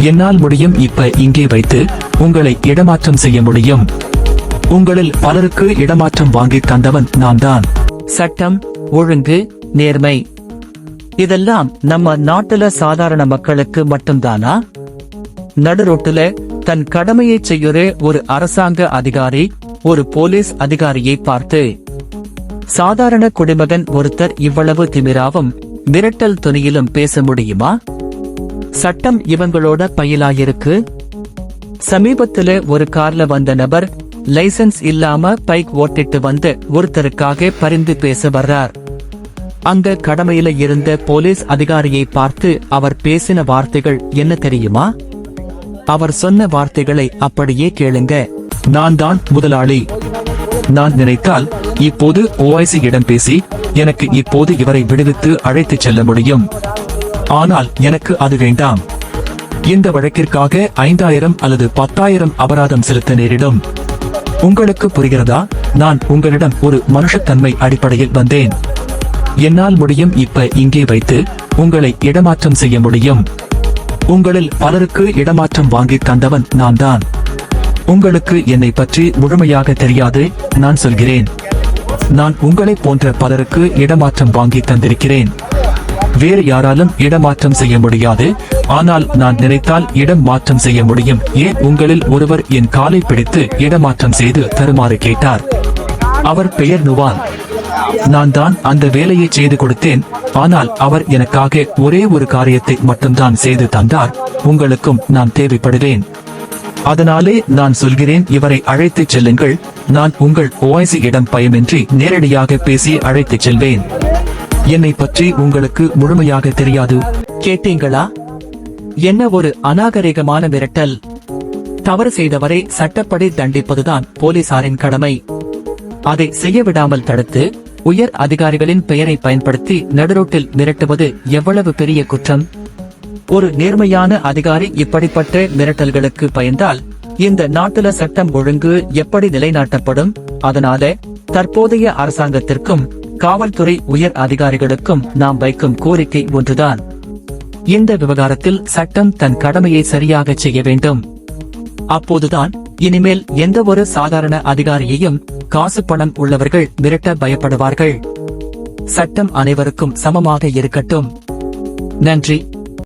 என்னால் முடியும். இப்ப இங்கே வைத்து உங்களை இடமாற்றம் செய்ய முடியும். உங்களில் பலருக்கு இடமாற்றம் வாங்கி தந்தவன் நான் தான். சட்டம், ஒழுங்கு, நேர்மை இதெல்லாம் நம்ம நாட்டுல சாதாரண மக்களுக்கு மட்டும்தானா? நடுரோட்டுல தன் கடமையை செய்யுற ஒரு அரசாங்க அதிகாரி ஒரு போலீஸ் அதிகாரியை பார்த்து, சாதாரண குடிமகன் ஒருத்தர் இவ்வளவு திமிராவும் மிரட்டல் துணியிலும் பேச முடியுமா? சட்டம் இவங்களோட பையிலாயிருக்கு. சமீபத்துல ஒரு கார்ல வந்த நபர் லைசன்ஸ் இல்லாம பைக் ஓட்டிட்டு வந்து ஒருத்தருக்காக பரிந்து பேச வர்றார். அங்க கடமையில இருந்த போலீஸ் அதிகாரியை பார்த்து அவர் பேசின வார்த்தைகள் என்ன தெரியுமா? அவர் சொன்ன வார்த்தைகளை அப்படியே கேளுங்க. நான் தான் முதலாளி. நான் நினைத்தால் இப்போது ஓஐசி இடம் பேசி எனக்கு இப்போது இவரை விடுவித்து அழைத்துச் செல்ல முடியும். ஆனால் எனக்கு அது வேண்டாம். இந்த வழக்கிற்காக 5000 அல்லது 10,000 அபராதம் செலுத்த நேரிடும். உங்களுக்கு புரிகிறதா? நான் உங்களிடம் ஒரு மனுஷத்தன்மை அடிப்படையில் வந்தேன். என்னால் முடியும். இப்ப இங்கே வைத்து உங்களை இடமாற்றம் செய்ய முடியும். உங்களில் பலருக்கு இடமாற்றம் வாங்கி தந்தவன் நான் தான். உங்களுக்கு என்னை பற்றி முழுமையாக தெரியாது. நான் சொல்கிறேன், நான் உங்களை போன்ற பலருக்கு இடமாற்றம் வாங்கி தந்திருக்கிறேன். வேறு யாராலும் இடமாற்றம் செய்ய முடியாது. ஆனால் நான் நினைத்தால் இடம் மாற்றம் செய்ய முடியும். ஏன், உங்களில் ஒருவர் என் காலை பிடித்து இடமாற்றம் செய்து தருமாறு கேட்டார். அவர் பெயர் நுவான். நான் தான் அந்த வேலையை செய்து கொடுத்தேன். ஆனால் அவர் எனக்காக ஒரே ஒரு காரியத்தை மட்டும்தான் செய்து தந்தார். உங்களுக்கும் நான் தேவைப்படுவேன். அதனாலே நான் சொல்கிறேன், இவரை அழைத்துச் செல்லுங்கள். நான் உங்கள் ஓஐசி இடம் பயமின்றி நேரடியாக பேசி அழைத்துச் செல்வேன். என்னை பற்றி உங்களுக்கு முழுமையாக தெரியாது. கேட்டீங்களா? என்ன ஒரு அநாகரிகமான மிரட்டல்! தவறு செய்தவரை சட்டப்படி தண்டிப்பதுதான் போலீசாரின் கடமை. அதை செய்ய விடாமல் தடுத்து உயர் அதிகாரிகளின் பெயரை பயன்படுத்தி நடுரோட்டில் மிரட்டுவது எவ்வளவு பெரிய குற்றம்! ஒரு நேர்மையான அதிகாரி இப்படிப்பட்ட மிரட்டல்களுக்கு பயந்தால் இந்த நாட்டுல சட்டம் ஒழுங்கு எப்படி நிலைநாட்டப்படும்? அதனால தற்போதைய அரசாங்கத்திற்கும் காவல்துறை உயர் அதிகாரிகளுக்கும் நாம் வைக்கும் கோரிக்கை ஒன்றுதான். இந்த விவகாரத்தில் சட்டம் தன் கடமையை சரியாக செய்ய வேண்டும். அப்போதுதான் இனிமேல் எந்த ஒரு சாதாரண அதிகாரியையும் காசு பணம் உள்ளவர்கள் மிரட்ட பயப்படுவார்கள். சட்டம் அனைவருக்கும் சமமாக இருக்கட்டும். நன்றி.